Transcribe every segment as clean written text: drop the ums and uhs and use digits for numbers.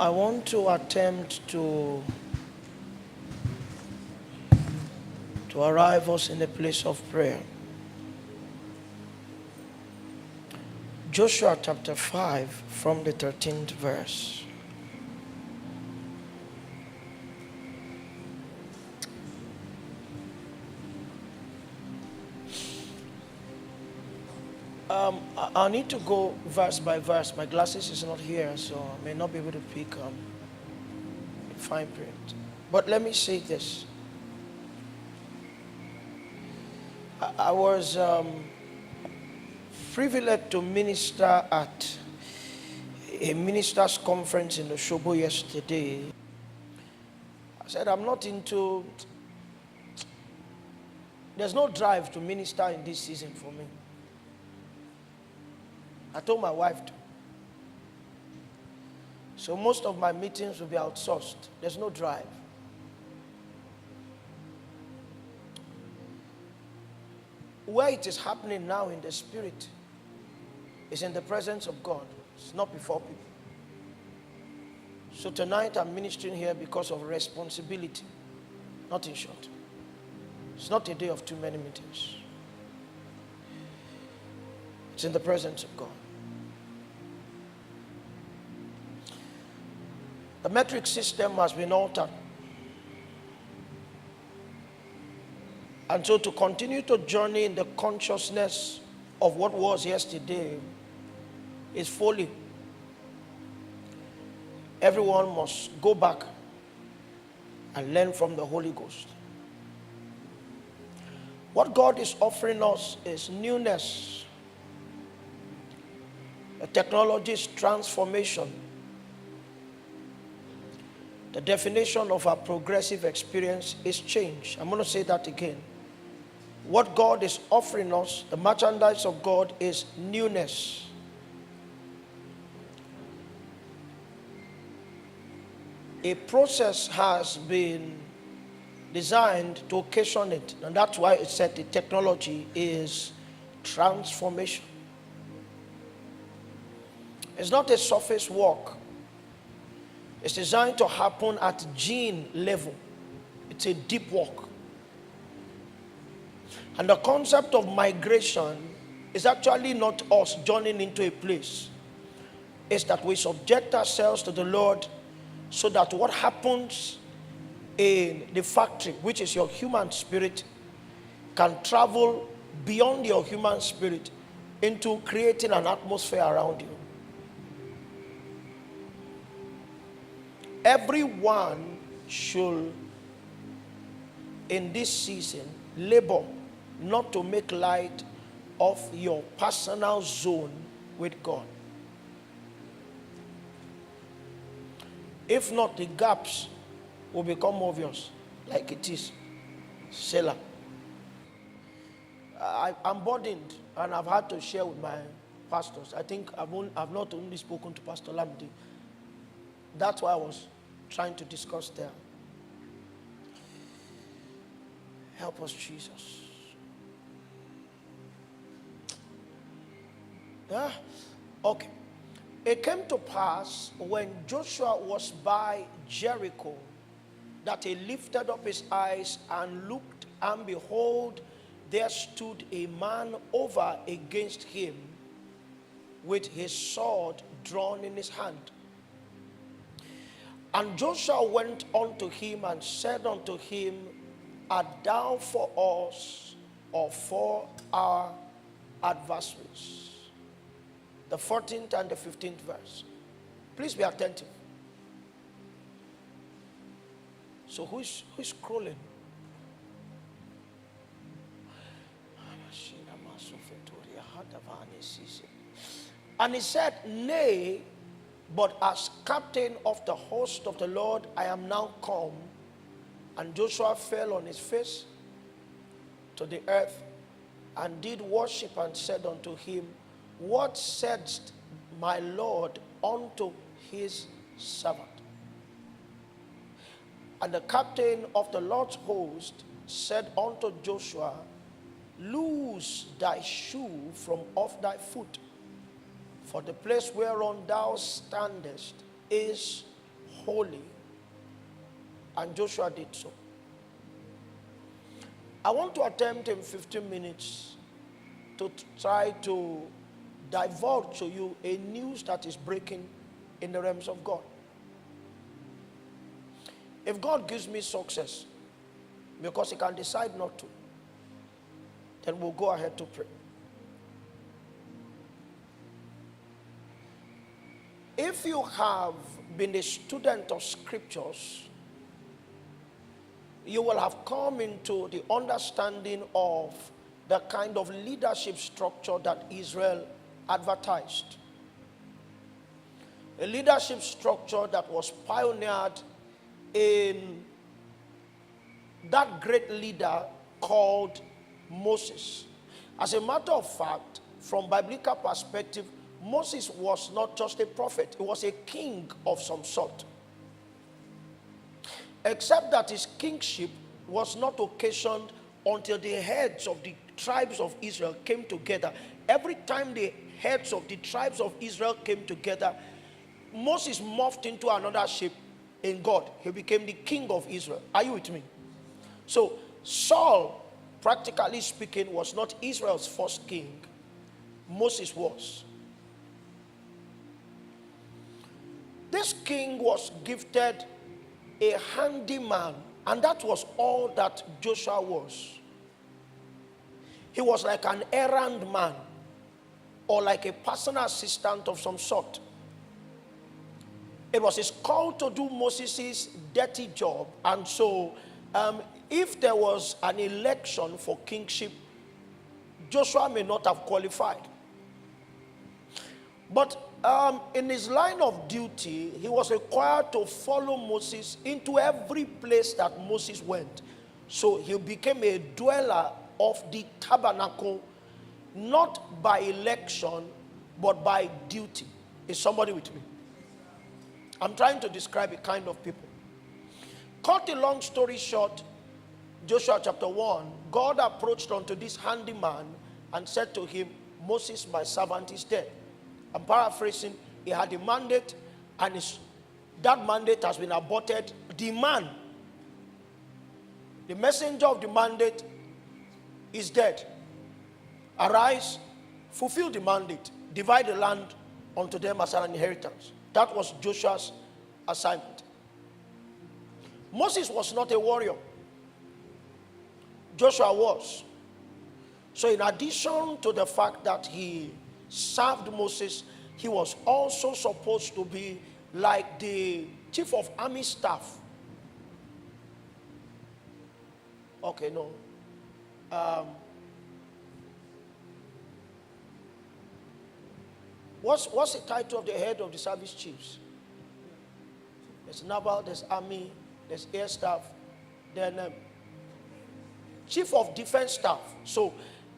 I want to attempt to arrive us in a place of prayer. Joshua chapter 5 from the 13th verse. I need to go verse by verse. My glasses is not here, so I may not be able to pick fine print. But let me say this. I was privileged to minister at a ministers' conference in Osogbo yesterday. I said, I'm not into, there's no drive to minister in this season for me. I told my wife to. So most of my meetings will be outsourced. There's no drive. Where it is happening now in the spirit is in the presence of God. It's not before people. So tonight I'm ministering here because of responsibility, not in short. It's not a day of too many meetings. It's in the presence of God. The metric system has been altered. And so to continue to journey in the consciousness of what was yesterday is folly. Everyone must go back and learn from the Holy Ghost. What God is offering us is newness. The technology is transformation. The definition of our progressive experience is change. I'm going to say that again. What God is offering us, the merchandise of God, is newness. A process has been designed to occasion it, and that's why it said the technology is transformation. It's not a surface walk. It's designed to happen at gene level. It's a deep walk. And the concept of migration is actually not us journeying into a place. It's that we subject ourselves to the Lord so that what happens in the factory, which is your human spirit, can travel beyond your human spirit into creating an atmosphere around you. Everyone should, in this season, labor not to make light of your personal zone with God. If not, the gaps will become obvious, like it is. Selah. I'm burdened, and I've had to share with my pastors. I think I've not only spoken to Pastor Lamdi. That's why I was trying to discuss there. Help us, Jesus. Okay. It came to pass when Joshua was by Jericho that he lifted up his eyes and looked, and behold, there stood a man over against him with his sword drawn in his hand. And Joshua went unto him and said unto him, Art thou for us or for our adversaries? The 14th and the 15th verse. Please be attentive. So who's scrolling? And he said, Nay, but as captain of the host of the Lord, I am now come. And Joshua fell on his face to the earth and did worship and said unto him, What saidst my Lord unto his servant? And the captain of the Lord's host said unto Joshua, Loose thy shoe from off thy foot, for the place whereon thou standest is holy. And Joshua did so. I want to attempt in 15 minutes to try to divulge to you a news that is breaking in the realms of God. If God gives me success, because he can decide not to, then we'll go ahead to pray. If you have been a student of scriptures, you will have come into the understanding of the kind of leadership structure that Israel advertised. A leadership structure that was pioneered in that great leader called Moses. As a matter of fact, from biblical perspective, Moses was not just a prophet, he was a king of some sort. Except that his kingship was not occasioned until the heads of the tribes of Israel came together. Every time the heads of the tribes of Israel came together, Moses morphed into another shape in God. He became the king of Israel. Are you with me? So Saul, practically speaking, was not Israel's first king. Moses was. This king was gifted a handyman, and that was all that Joshua was. He was like an errand man, or like a personal assistant of some sort. It was his call to do Moses' dirty job, and so if there was an election for kingship, Joshua may not have qualified. But in his line of duty, he was required to follow Moses into every place that Moses went. So he became a dweller of the tabernacle, not by election, but by duty. Is somebody with me? I'm trying to describe a kind of people. Cut a long story short, Joshua chapter 1, God approached unto this handyman and said to him, Moses, my servant, is dead. I'm paraphrasing. He had a mandate, and that mandate has been aborted. The man, the messenger of the mandate, is dead. Arise, fulfill the mandate, divide the land unto them as an inheritance. That was Joshua's assignment. Moses was not a warrior. Joshua was. So in addition to the fact that he served Moses, he was also supposed to be like the chief of army staff. Okay, no. What's the title of the head of the service chiefs? There's naval, there's army, there's air staff, then chief of defense staff. So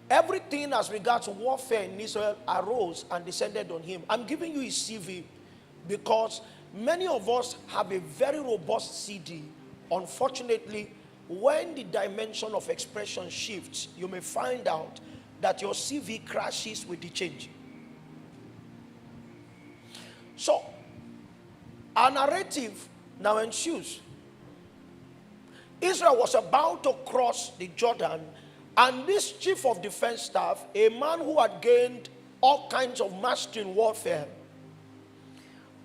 everything as regards warfare in Israel arose and descended on him. I'm giving you his CV because many of us have a very robust CD. Unfortunately, when the dimension of expression shifts, you may find out that your CV crashes with the change. So, our narrative now ensues. Israel was about to cross the Jordan, and this chief of defense staff, a man who had gained all kinds of mastery in warfare,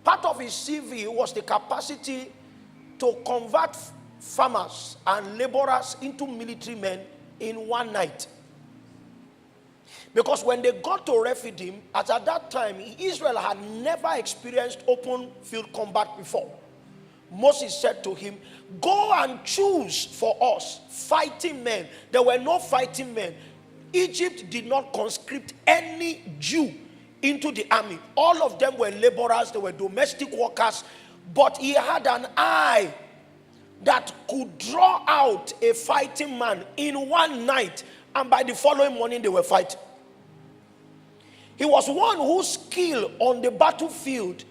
part of his CV was the capacity to convert farmers and laborers into military men in one night. Because when they got to Rephidim, as at that time, Israel had never experienced open field combat before. Moses said to him, go and choose for us fighting men. There were no fighting men. Egypt did not conscript any Jew into the army. All of them were laborers, they were domestic workers, but he had an eye that could draw out a fighting man in one night, and by the following morning they were fighting. He was one whose skill on the battlefield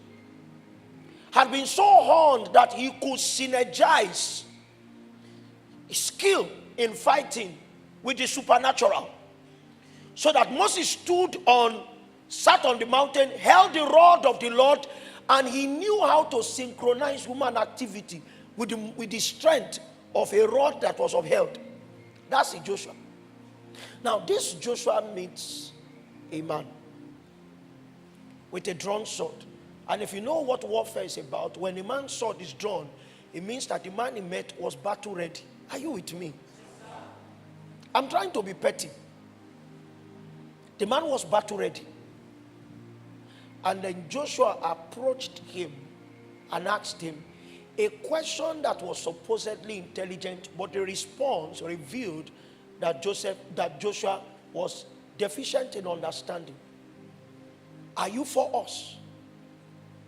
had been so honed that he could synergize skill in fighting with the supernatural. So that Moses sat on the mountain, held the rod of the Lord, And he knew how to synchronize human activity with the strength of a rod that was upheld. That's the Joshua. Now, this Joshua meets a man with a drawn sword. And if you know what warfare is about, when a man's sword is drawn, it means that the man he met was battle ready. Are you with me? I'm trying to be petty. The man was battle ready. And then Joshua approached him and asked him a question that was supposedly intelligent, but the response revealed that Joshua was deficient in understanding. Are you for us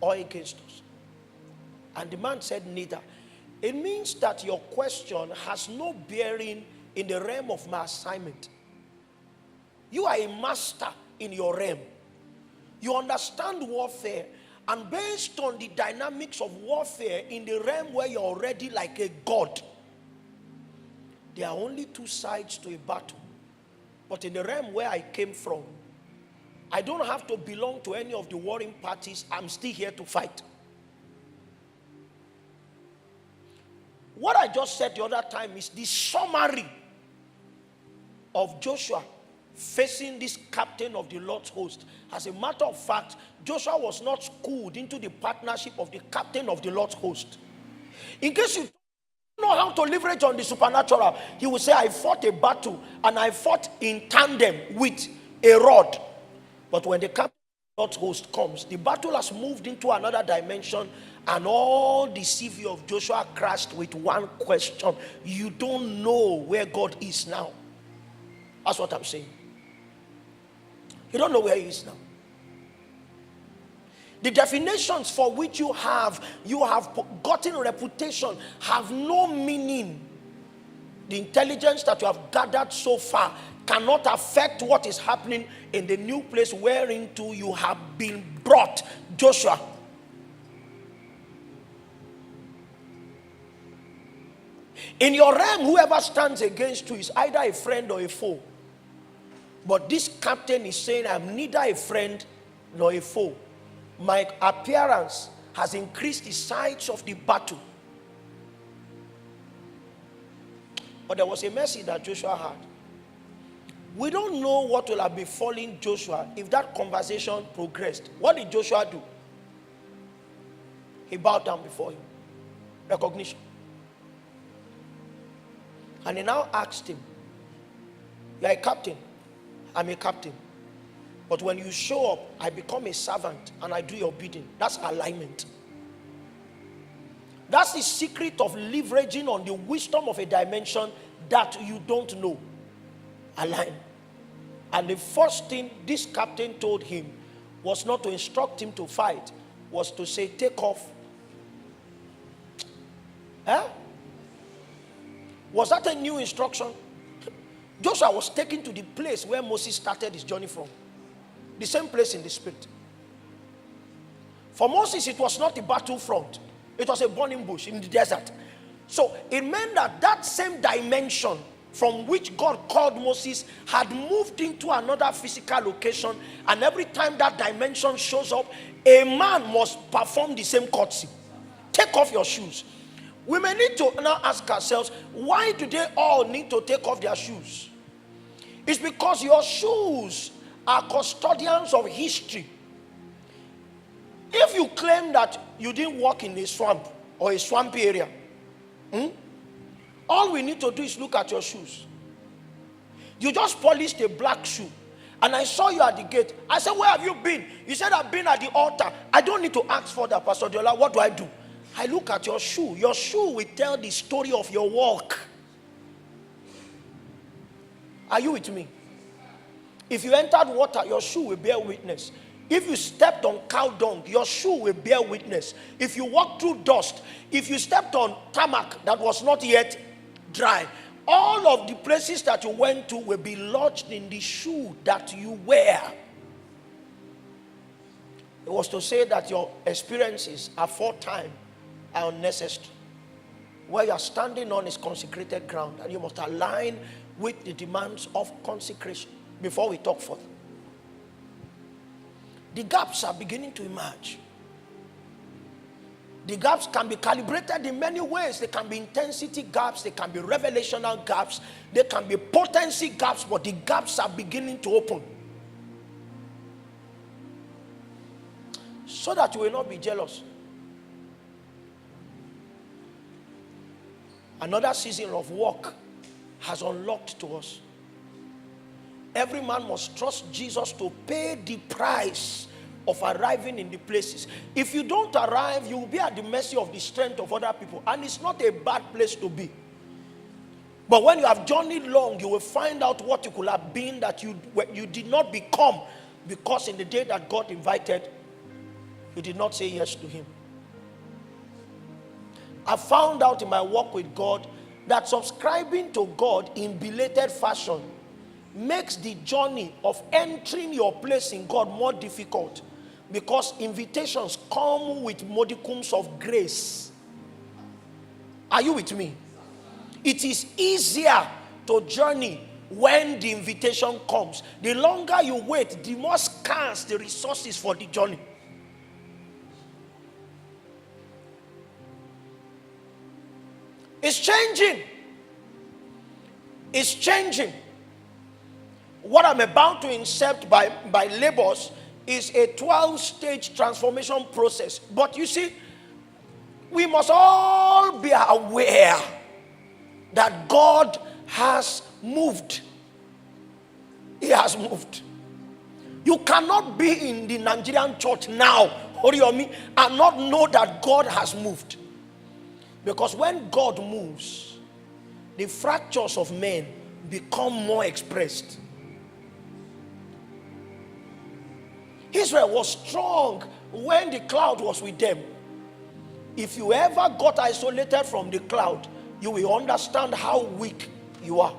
or against us? And the man said neither. It means that your question has no bearing in the realm of my assignment. You are a master in your realm. You understand warfare, and based on the dynamics of warfare in the realm where you're already like a god, there are only two sides to a battle. But in the realm where I came from, I don't have to belong to any of the warring parties. I'm still here to fight. What I just said the other time is the summary of Joshua facing this captain of the Lord's host. As a matter of fact, Joshua was not schooled into the partnership of the captain of the Lord's host. In case you don't know how to leverage on the supernatural, he will say, I fought a battle and I fought in tandem with a rod. But when the captain of the Lord's host comes, the battle has moved into another dimension, and all the CV of Joshua crashed with one question. You don't know where God is now. That's what I'm saying. You don't know where he is now. The definitions for which you have gotten reputation have no meaning. The intelligence that you have gathered so far cannot affect what is happening in the new place whereinto you have been brought. Joshua. In your realm, whoever stands against you is either a friend or a foe. But this captain is saying, I'm neither a friend nor a foe. My appearance has increased the size of the battle. But there was a mercy that Joshua had. We don't know what will have befallen Joshua if that conversation progressed. What did Joshua do? He bowed down before him. Recognition. And he now asked him, you're a captain. I'm a captain. But when you show up, I become a servant and I do your bidding. That's alignment. That's the secret of leveraging on the wisdom of a dimension that you don't know. Align. And the first thing this captain told him was not to instruct him to fight, was to say, take off. Was that a new instruction? Joshua was taken to the place where Moses started his journey from. The same place in the spirit. For Moses, it was not a battlefront. It was a burning bush in the desert. So it meant that that same dimension from which God called Moses had moved into another physical location, and every time that dimension shows up, a man must perform the same courtesy. Take off your shoes. We may need to now ask ourselves, why do they all need to take off their shoes? It's because your shoes are custodians of history. If you claim that you didn't walk in a swamp or a swampy area, all we need to do is look at your shoes. You just polished a black shoe, and I saw you at the gate. I said, where have you been? You said, I've been at the altar. I don't need to ask for that, Pastor Diola. What do I do? I look at your shoe. Your shoe will tell the story of your walk. Are you with me? If you entered water, your shoe will bear witness. If you stepped on cow dung, your shoe will bear witness. If you walked through dust, if you stepped on tarmac that was not yet dry, all of the places that you went to will be lodged in the shoe that you wear. It was to say that your experiences aforetime are unnecessary. Where you are standing on is consecrated ground, and you must align with the demands of consecration before we talk further. The gaps are beginning to emerge. The gaps can be calibrated in many ways. They can be intensity gaps, they can be revelational gaps, they can be potency gaps, but the gaps are beginning to open. So that you will not be jealous. Another season of work has unlocked to us. Every man must trust Jesus to pay the price of arriving in the places. If you don't arrive, you will be at the mercy of the strength of other people. And it's not a bad place to be. But when you have journeyed long, you will find out what you could have been that you did not become, because in the day that God invited, you did not say yes to him. I found out in my walk with God that subscribing to God in belated fashion makes the journey of entering your place in God more difficult, because invitations come with modicums of grace. Are you with me? It is easier to journey when the invitation comes. The longer you wait, the more scarce the resources for the journey. It's changing. It's changing. What I'm about to insert by labors is a 12-stage transformation process. But you see, we must all be aware that God has moved. He has moved. You cannot be in the Nigerian church now, Oriomi, and not know that God has moved. Because when God moves, the fractures of men become more expressed. Israel was strong when the cloud was with them. If you ever got isolated from the cloud, you will understand how weak you are.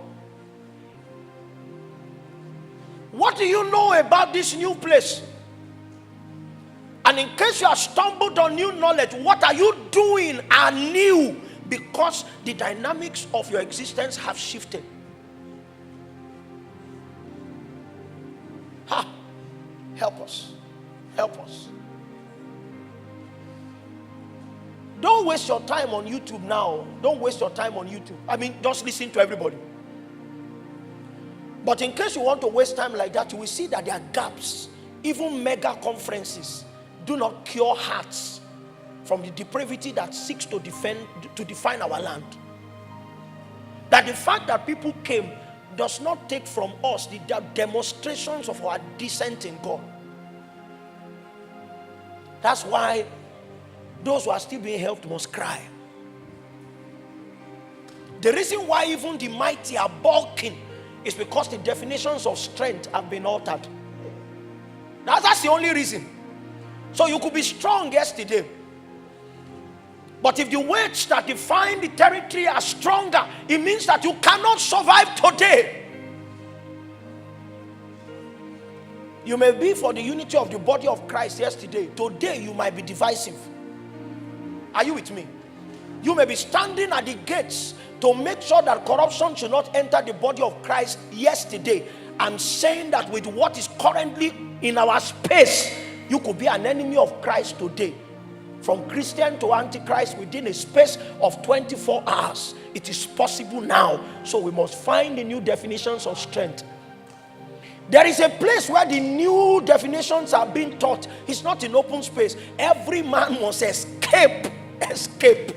What do you know about this new place? And in case you have stumbled on new knowledge, what are you doing anew? Because the dynamics of your existence have shifted. Help us. Help us. Don't waste your time on YouTube now. Don't waste your time on YouTube. I mean, just listen to everybody. But in case you want to waste time like that, you will see that there are gaps. Even mega conferences do not cure hearts from the depravity that seeks to define our land. That the fact that people came does not take from us the demonstrations of our descent in God. That's why those who are still being helped must cry. The reason why even the mighty are balking is because the definitions of strength have been altered. That's the only reason. So you could be strong yesterday, but if the weights that define the territory are stronger, it means that you cannot survive today. You may be for the unity of the body of Christ yesterday. Today you might be divisive. Are you with me? You may be standing at the gates to make sure that corruption should not enter the body of Christ yesterday. I'm saying that with what is currently in our space, you could be an enemy of Christ today. From Christian to Antichrist within a space of 24 hours. It is possible now. So we must find the new definitions of strength. There is a place where the new definitions are being taught. It's not in open space. Every man must escape. Escape.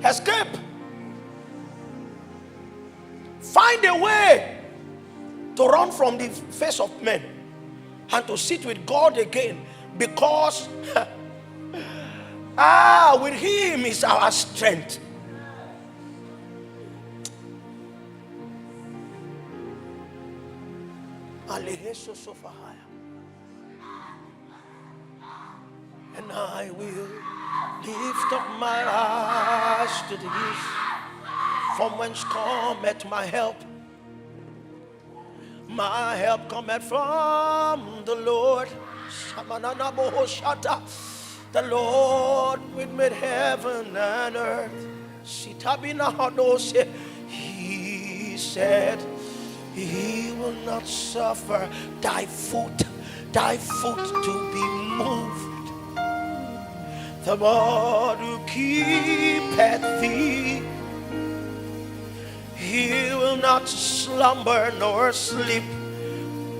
Escape. Find a way to run from the face of men and to sit with God again, because with him is our strength. And I will lift up my eyes to the hills, from whence cometh my help. My help cometh from the Lord. The Lord which made heaven and earth. He said, He will not suffer thy foot to be moved. The Lord who keepeth thee, he will not slumber nor sleep.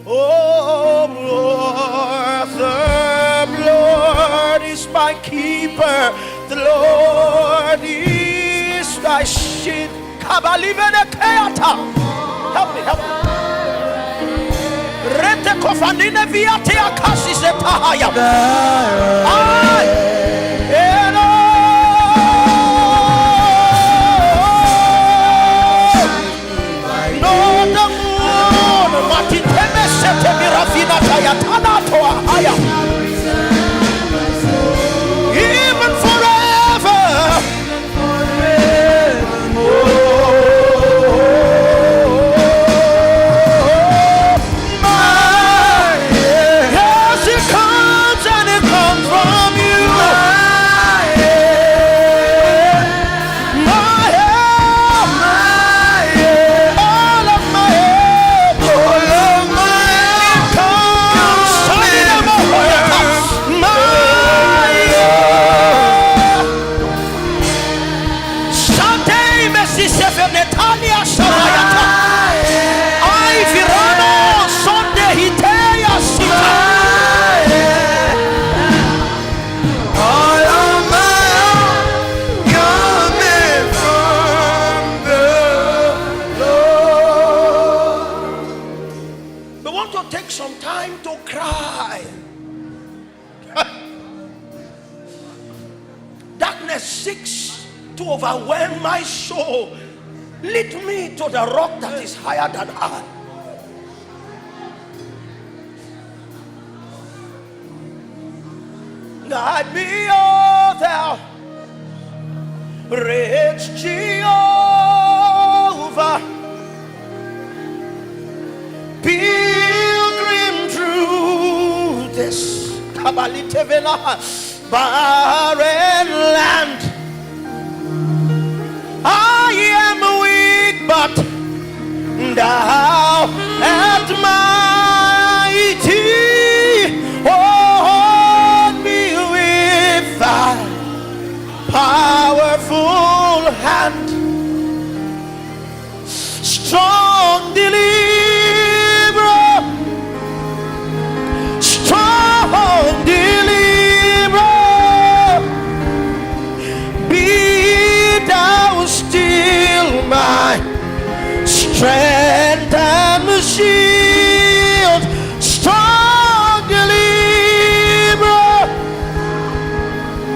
Oh Lord, the Lord is my keeper. The Lord is thy shield. Help me, help me. Rete kofanine viate akasi setahaya. Even forever. Yes, it comes and it comes from you. My help, all of my help, it comes. We want to take some time to cry. Darkness seeks to overwhelm my soul. Lead me to the rock that is higher than I. Guide me, O thou rich Jehovah, pilgrim through this barren land. I am weak, but thou art mighty. Hold me with thy powerful hand. Strong deliverer, strong deliverer, be thou still my strength and shield. Strong deliverer,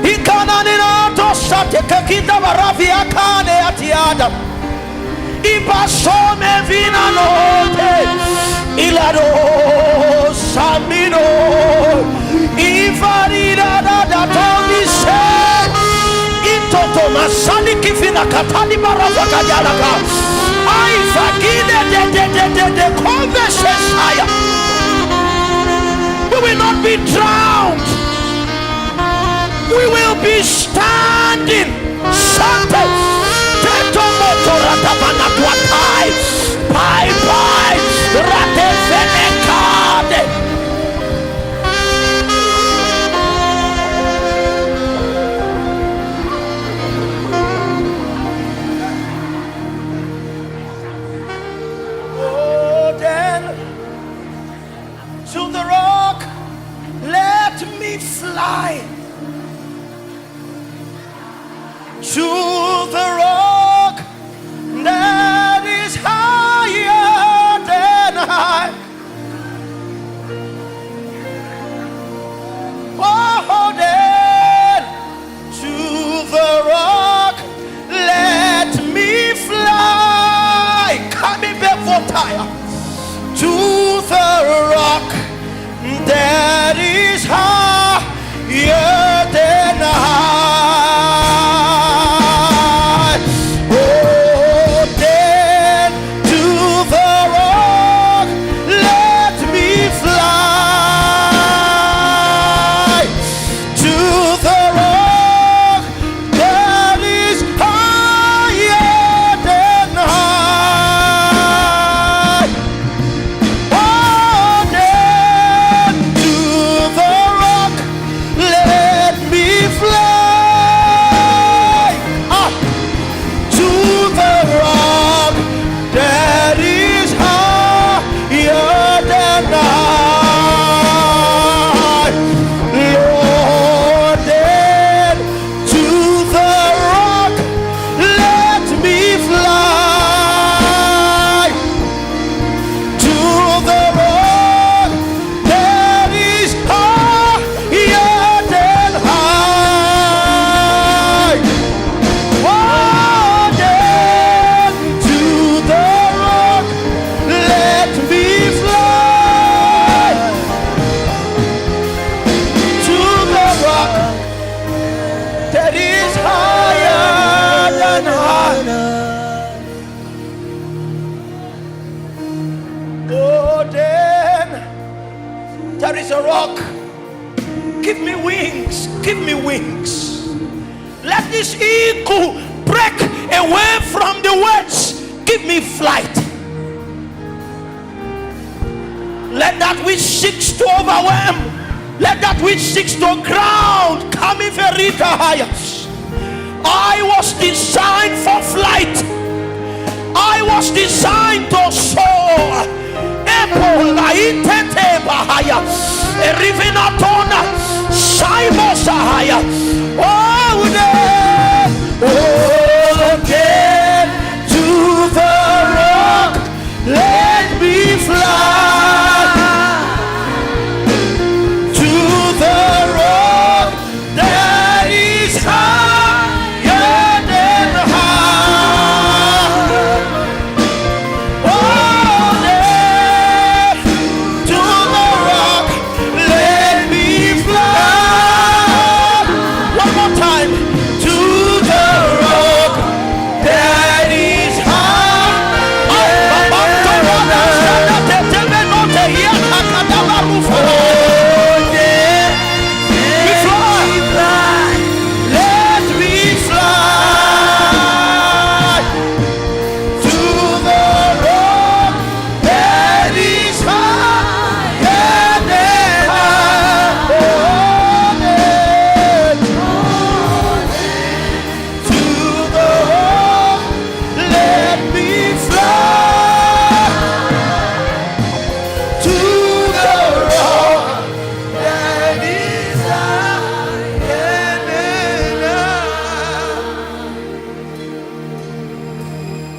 he cananinato sate kakita baravia kane atiada. Ipasome vina note ilado samino ifarida da tomi se itoto masani kifina katani baraza kajalaka. I forgive the conversation. We will not be drowned. We will be standing. Sunday. Oh, then to the rock let me fly. To the rock that is higher than I. Oh, then to the rock let me fly. Coming before tire. To the rock that is higher than I. Oh, is a rock. Give me wings. Give me wings. Let this eagle break away from the words. Give me flight. Let that which seeks to overwhelm, let that which seeks to ground come verita highest. I was designed for flight. I was designed to soar. Ebola itete bahaya, erivina tona, saimo sahaya. Oh, get to the rock, let me fly. To the rock that is higher than high. Oh, let to the rock, let me fly. One more time. To the rock that is high. Let me fly to the rock that is higher than high. To the rock, let me fly to the rock that is higher than high.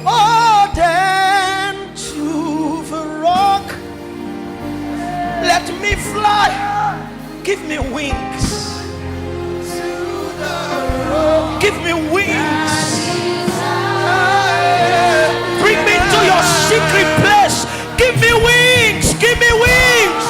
Oh, then to the rock, let me fly. Give me wings. Give me wings. Bring me to your secret place. Give me wings. Give me wings.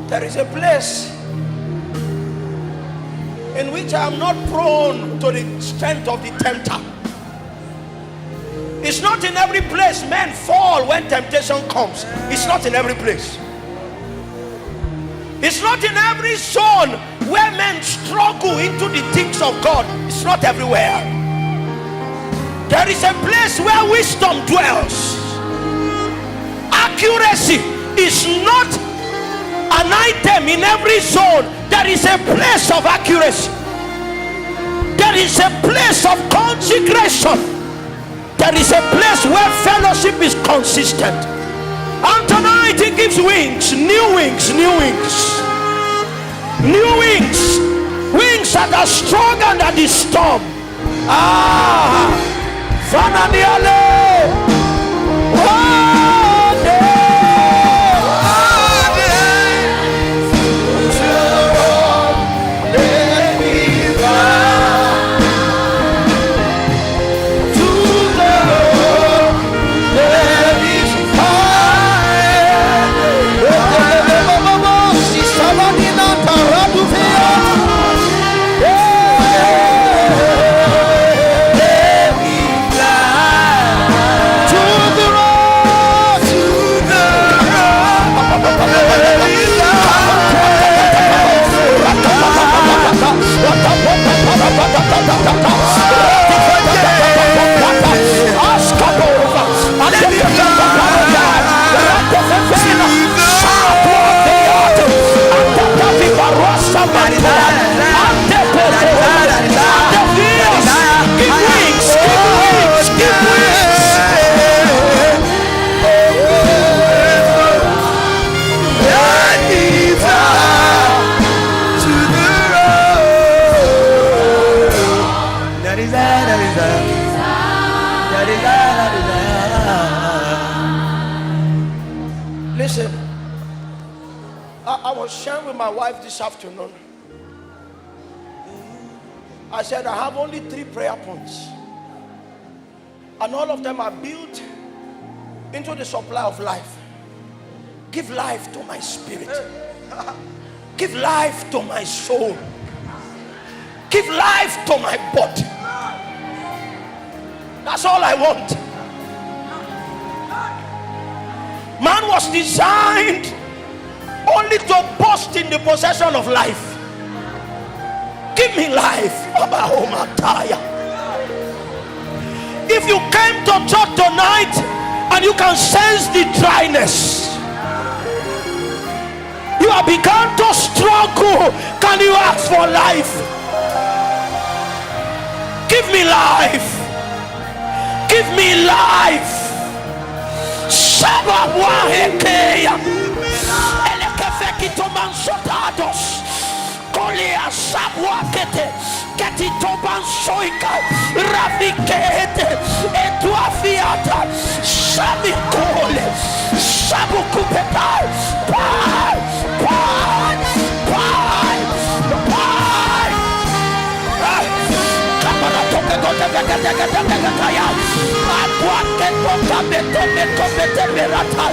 There is a place in which I am not prone to the strength of the tempter. It's not in every place men fall when temptation comes. It's not in every place. It's not in every zone where men struggle into the things of God. It's not everywhere. There is a place where wisdom dwells. Accuracy is not an item in every zone. There is a place of accuracy. There is a place of consecration. There is a place where fellowship is consistent. And tonight he gives wings, new wings, new wings, new wings, wings that are stronger than the storm. Fananiale. Listen, I was sharing with my wife this afternoon. I said I have only 3 prayer points, and all of them are built into the supply of life. Give life to my spirit. Give life to my soul. Give life to my body. That's all I want. Man was designed only to boast in the possession of life. Give me life. If you came to church tonight and you can sense the dryness, you have begun to struggle, can you ask for life? Give me life. Give me life. Sababuahekeya elekefekito mansotados kolia sabuakete ketitobansoika rafikete etuafiata sabikole sabukupetai pai pai pai pai kamara toke gote kaya abuake toka beto berata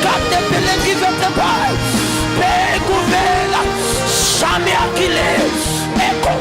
kate bele givete pai peguvela sami akile eko